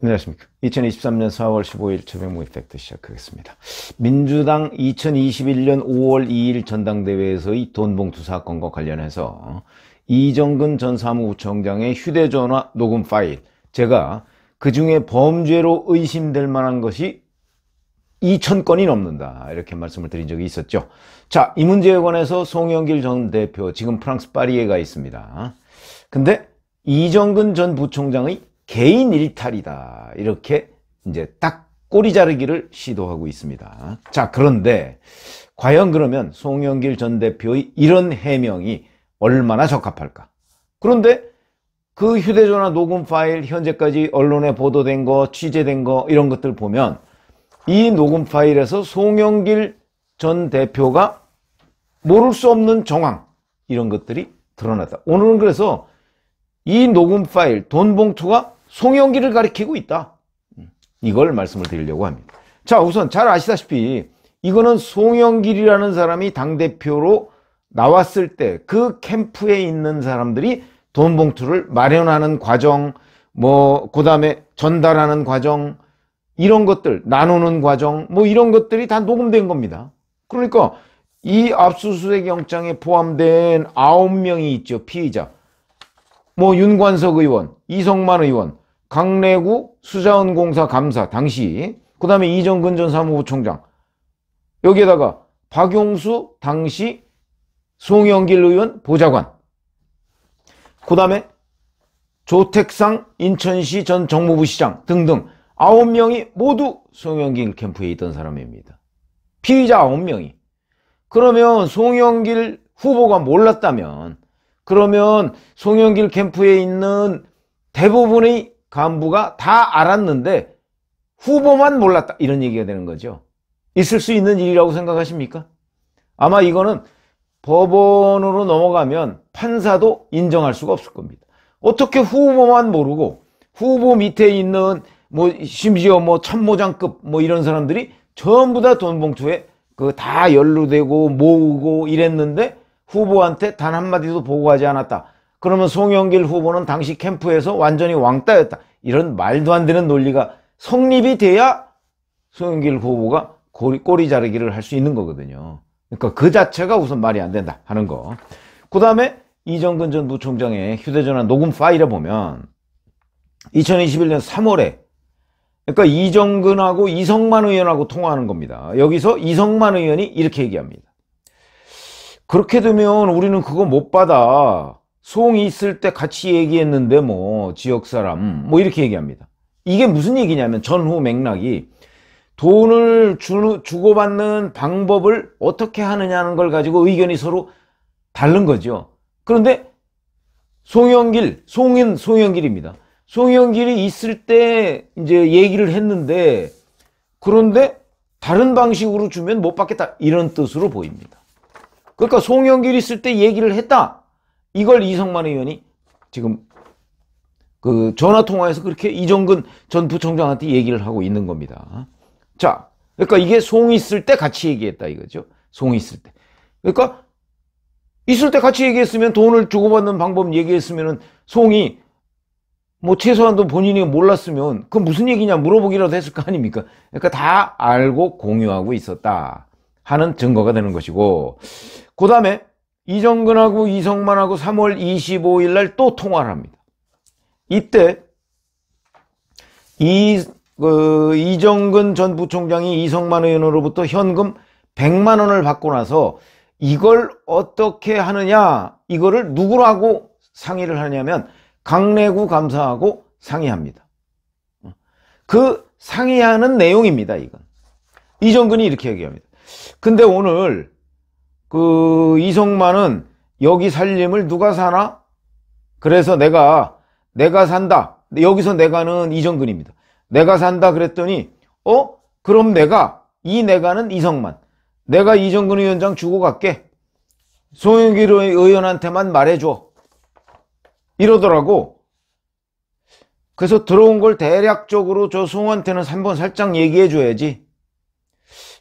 안녕하십니까. 2023년 4월 15일 저녁 모이팩트 시작하겠습니다. 민주당 2021년 5월 2일 전당대회에서의 돈봉투 사건과 관련해서 이정근 전 사무부총장의 휴대전화 녹음 파일, 제가 그 중에 범죄로 의심될 만한 것이 2,000건이 넘는다, 이렇게 말씀을 드린 적이 있었죠. 자, 이 문제에 관해서 송영길 전 대표 지금 프랑스 파리에 가 있습니다. 근데 이정근 전 부총장의 개인 일탈이다, 이렇게 이제 딱 꼬리 자르기를 시도하고 있습니다. 자, 그런데 과연 그러면 송영길 전 대표의 이런 해명이 얼마나 적합할까? 그런데 그 휴대전화 녹음 파일, 현재까지 언론에 보도된 거, 취재된 거, 이런 것들 보면 이 녹음 파일에서 송영길 전 대표가 모를 수 없는 정황, 이런 것들이 드러났다. 오늘은 그래서 이 녹음 파일, 돈봉투가 송영길을 가리키고 있다, 이걸 말씀을 드리려고 합니다. 자, 우선 잘 아시다시피 이거는 송영길이라는 사람이 당대표로 나왔을 때 그 캠프에 있는 사람들이 돈봉투를 마련하는 과정, 그 다음에 전달하는 과정, 이런 것들, 나누는 과정, 이런 것들이 다 녹음된 겁니다. 그러니까 이 압수수색 영장에 포함된 9명이 있죠, 피의자. 윤관석 의원, 이성만 의원, 강래구 수자원공사 감사 당시, 그 다음에 이정근 전 사무부총장, 여기에다가 박용수 당시 송영길 의원 보좌관, 그 다음에 조택상 인천시 전 정무부 시장 등등 9명이 모두 송영길 캠프에 있던 사람입니다. 피의자 9명이. 그러면 송영길 후보가 몰랐다면, 그러면 송영길 캠프에 있는 대부분의 간부가 다 알았는데 후보만 몰랐다, 이런 얘기가 되는 거죠. 있을 수 있는 일이라고 생각하십니까? 아마 이거는 법원으로 넘어가면 판사도 인정할 수가 없을 겁니다. 어떻게 후보만 모르고 후보 밑에 있는 심지어 참모장급 이런 사람들이 전부 다 돈봉투에 다 연루되고 모으고 이랬는데 후보한테 단 한마디도 보고하지 않았다. 그러면 송영길 후보는 당시 캠프에서 완전히 왕따였다, 이런 말도 안 되는 논리가 성립이 돼야 송영길 후보가 꼬리 자르기를 할 수 있는 거거든요. 그러니까 그 자체가 우선 말이 안 된다 하는 거. 그 다음에 이정근 전 부총장의 휴대전화 녹음 파일에 보면 2021년 3월에 그러니까 이정근하고 이성만 의원하고 통화하는 겁니다. 여기서 이성만 의원이 이렇게 얘기합니다. 그렇게 되면 우리는 그거 못 받아. 송이 있을 때 같이 얘기했는데 지역사람 이렇게 얘기합니다. 이게 무슨 얘기냐면 전후 맥락이 돈을 주고받는 방법을 어떻게 하느냐는 걸 가지고 의견이 서로 다른 거죠. 그런데 송영길입니다. 송영길이 있을 때 이제 얘기를 했는데, 그런데 다른 방식으로 주면 못 받겠다, 이런 뜻으로 보입니다. 그러니까 송영길이 있을 때 얘기를 했다, 이걸 이성만 의원이 지금 전화통화에서 그렇게 이정근 전 부총장한테 얘기를 하고 있는 겁니다. 자, 그러니까 이게 송이 있을 때 같이 얘기했다, 이거죠. 송이 있을 때. 그러니까 있을 때 같이 얘기했으면, 돈을 주고받는 방법 얘기했으면은 송이 최소한도 본인이 몰랐으면 그 무슨 얘기냐 물어보기라도 했을 거 아닙니까? 그러니까 다 알고 공유하고 있었다 하는 증거가 되는 것이고, 그 다음에 이정근하고 이성만하고 3월 25일 날 또 통화를 합니다. 이때 이정근 전 부총장이 이성만 의원으로부터 현금 100만 원을 받고 나서 이걸 어떻게 하느냐, 이거를 누구라고 상의를 하냐면 강래구 감사하고 상의합니다. 그 상의하는 내용입니다, 이건. 이정근이 이렇게 얘기합니다. 근데 오늘 이성만은 여기 살림을 누가 사나? 그래서 내가 산다. 여기서 내가는 이정근입니다. 내가 산다 그랬더니 그럼 내가는 이성만, 내가 이정근 위원장 주고 갈게. 송영길 의원한테만 말해줘, 이러더라고. 그래서 들어온 걸 대략적으로 저 송한테는 한번 살짝 얘기해 줘야지.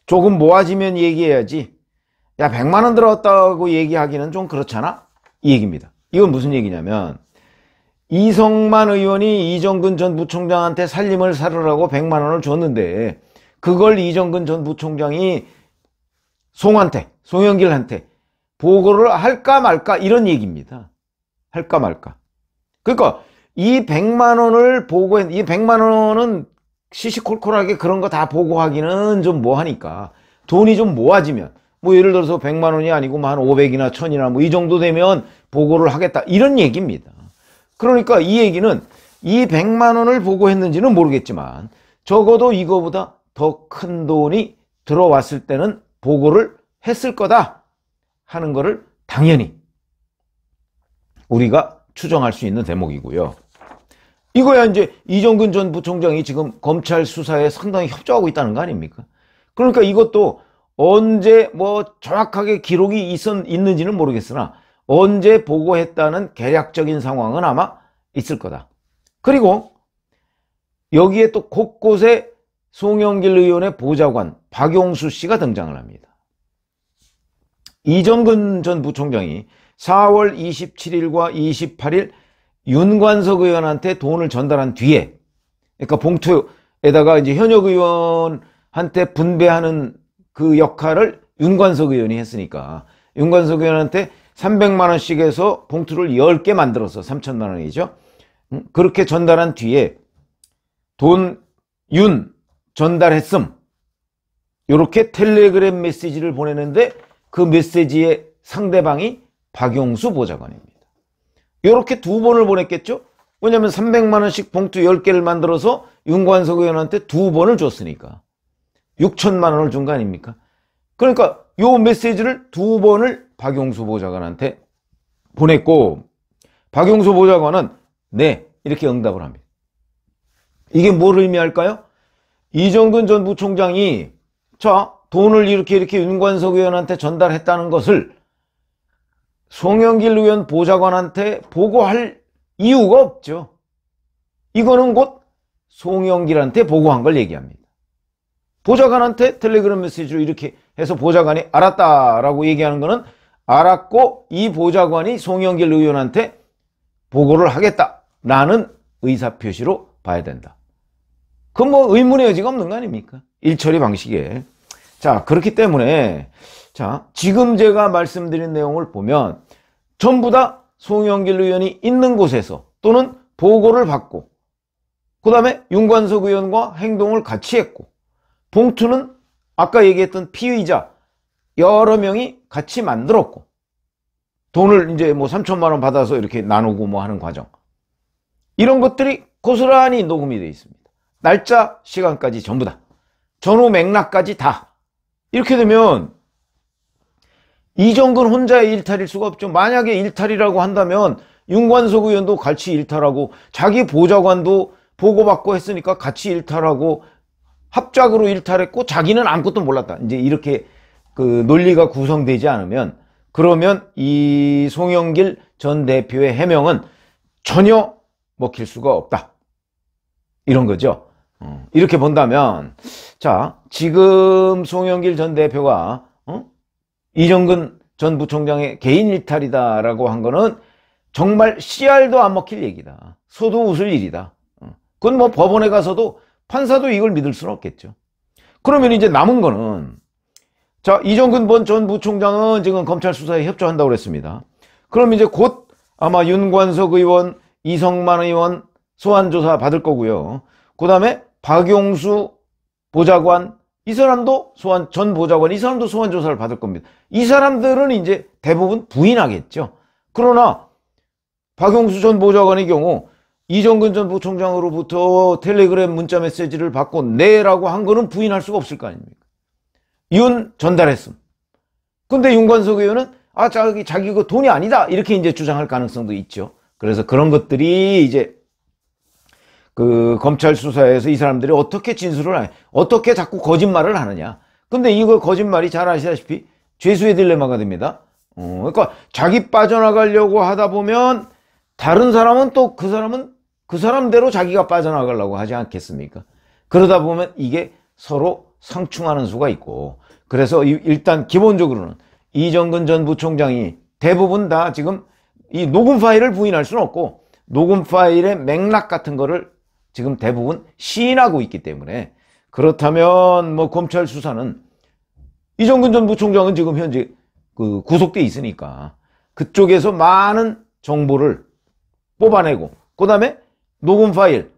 조금 모아지면 얘기해야지. 야, 100만 원 들어왔다고 얘기하기는 좀 그렇잖아, 이 얘기입니다. 이건 무슨 얘기냐면 이성만 의원이 이정근 전 부총장한테 살림을 사르라고 100만 원을 줬는데 그걸 이정근 전 부총장이 송영길한테 보고를 할까 말까 이런 얘기입니다. 할까 말까. 그러니까 이 100만 원을 이 100만 원은 시시콜콜하게 그런 거 다 보고하기는 좀 뭐하니까 돈이 좀 모아지면 뭐 예를 들어서 100만 원이 아니고 뭐 한 500이나 1000이나 뭐 이 정도 되면 보고를 하겠다 이런 얘기입니다. 그러니까 이 얘기는 이 100만 원을 보고했는지는 모르겠지만 적어도 이거보다 더 큰 돈이 들어왔을 때는 보고를 했을 거다 하는 거를 당연히 우리가 추정할 수 있는 대목이고요. 이거야 이제 이정근 전 부총장이 지금 검찰 수사에 상당히 협조하고 있다는 거 아닙니까? 그러니까 이것도 언제 뭐 정확하게 기록이 있는지는 모르겠으나 언제 보고했다는 개략적인 상황은 아마 있을 거다. 그리고 여기에 또 곳곳에 송영길 의원의 보좌관 박용수 씨가 등장을 합니다. 이정근 전 부총장이 4월 27일과 28일 윤관석 의원한테 돈을 전달한 뒤에, 그러니까 봉투에다가 이제 현역 의원한테 분배하는 그 역할을 윤관석 의원이 했으니까 윤관석 의원한테 300만 원씩 해서 봉투를 10개 만들어서 3천만 원이죠. 그렇게 전달한 뒤에 윤 전달했음. 이렇게 텔레그램 메시지를 보내는데 그 메시지의 상대방이 박용수 보좌관입니다. 이렇게 두 번을 보냈겠죠? 왜냐하면 300만 원씩 봉투 10개를 만들어서 윤관석 의원한테 두 번을 줬으니까 6천만 원을 준 거 아닙니까? 그러니까 요 메시지를 두 번을 박용수 보좌관한테 보냈고 박용수 보좌관은 네 이렇게 응답을 합니다. 이게 뭘 의미할까요? 이정근 전 부총장이 자 돈을 이렇게 윤관석 의원한테 전달했다는 것을 송영길 의원 보좌관한테 보고할 이유가 없죠. 이거는 곧 송영길한테 보고한 걸 얘기합니다. 보좌관한테 텔레그램 메시지로 이렇게 해서 보좌관이 알았다라고 얘기하는 거는 알았고 이 보좌관이 송영길 의원한테 보고를 하겠다라는 의사표시로 봐야 된다. 그건 뭐 의문의 여지가 없는 거 아닙니까? 일처리 방식에. 자, 그렇기 때문에 자, 지금 제가 말씀드린 내용을 보면 전부 다 송영길 의원이 있는 곳에서 또는 보고를 받고 그 다음에 윤관석 의원과 행동을 같이 했고 봉투는 아까 얘기했던 피의자 여러 명이 같이 만들었고 돈을 이제 뭐 3천만 원 받아서 이렇게 나누고 뭐 하는 과정 이런 것들이 고스란히 녹음이 되어 있습니다. 날짜, 시간까지 전부 다 전후 맥락까지 다 이렇게 되면 이정근 혼자의 일탈일 수가 없죠. 만약에 일탈이라고 한다면 윤관석 의원도 같이 일탈하고 자기 보좌관도 보고받고 했으니까 같이 일탈하고 합작으로 일탈했고 자기는 아무것도 몰랐다. 이제 이렇게 그 논리가 구성되지 않으면 그러면 이 송영길 전 대표의 해명은 전혀 먹힐 수가 없다. 이런 거죠. 이렇게 본다면 자 지금 송영길 전 대표가 이정근 전 부총장의 개인 일탈이다라고 한 거는 정말 씨알도 안 먹힐 얘기다. 소도 웃을 일이다. 그건 뭐 법원에 가서도 판사도 이걸 믿을 수는 없겠죠. 그러면 이제 남은 거는 자 이정근 전 부총장은 지금 검찰 수사에 협조한다고 그랬습니다. 그럼 이제 곧 아마 윤관석 의원, 이성만 의원 소환조사 받을 거고요. 그 다음에 박용수 보좌관 이 사람도 전 보좌관 이 사람도 소환조사를 받을 겁니다. 이 사람들은 이제 대부분 부인하겠죠. 그러나 박용수 전 보좌관의 경우 이정근 전 부총장으로부터 텔레그램 문자 메시지를 받고 네라고 한 거는 부인할 수가 없을 거 아닙니까? 윤 전달했음. 근데 윤관석 의원은 아 자기 그 돈이 아니다 이렇게 이제 주장할 가능성도 있죠. 그래서 그런 것들이 이제 그 검찰 수사에서 이 사람들이 어떻게 진술을 하냐, 어떻게 자꾸 거짓말을 하느냐. 근데 이거 거짓말이 잘 아시다시피 죄수의 딜레마가 됩니다. 그러니까 자기 빠져나가려고 하다 보면 다른 사람은 또 그 사람대로 자기가 빠져나가려고 하지 않겠습니까? 그러다 보면 이게 서로 상충하는 수가 있고 그래서 일단 기본적으로는 이정근 전 부총장이 대부분 다 지금 이 녹음 파일을 부인할 수는 없고 녹음 파일의 맥락 같은 거를 지금 대부분 시인하고 있기 때문에, 그렇다면 뭐 검찰 수사는 이정근 전 부총장은 지금 현재 구속돼 있으니까 그쪽에서 많은 정보를 뽑아내고, 그 다음에 녹음 파일,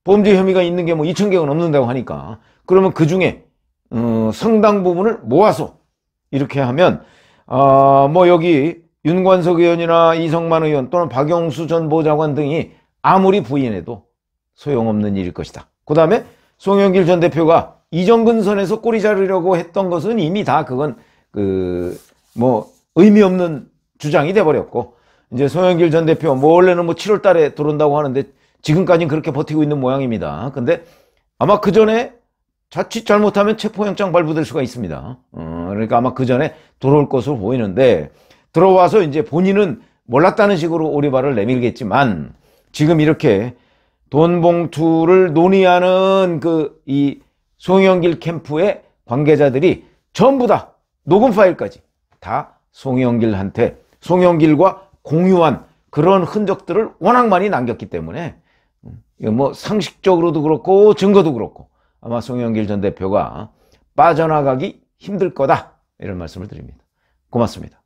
범죄 혐의가 있는 게 뭐 2,000개가 넘는다고 하니까, 그러면 그 중에 상당 부분을 모아서 이렇게 하면 뭐 여기 윤관석 의원이나 이성만 의원 또는 박영수 전 보좌관 등이 아무리 부인해도 소용없는 일일 것이다. 그 다음에 송영길 전 대표가 이정근 선에서 꼬리 자르려고 했던 것은 이미 다 그건 뭐 의미 없는 주장이 돼버렸고, 이제 송영길 전 대표 뭐 원래는 뭐 7월 달에 들어온다고 하는데 지금까지는 그렇게 버티고 있는 모양입니다. 근데 아마 그 전에 자칫 잘못하면 체포영장 발부될 수가 있습니다. 그러니까 아마 그 전에 들어올 것으로 보이는데, 들어와서 이제 본인은 몰랐다는 식으로 오리발을 내밀겠지만, 지금 이렇게 돈 봉투를 논의하는 이 송영길 캠프의 관계자들이 전부 다 녹음 파일까지 다 송영길한테, 송영길과 공유한 그런 흔적들을 워낙 많이 남겼기 때문에, 이거 뭐 상식적으로도 그렇고 증거도 그렇고 아마 송영길 전 대표가 빠져나가기 힘들 거다, 이런 말씀을 드립니다. 고맙습니다.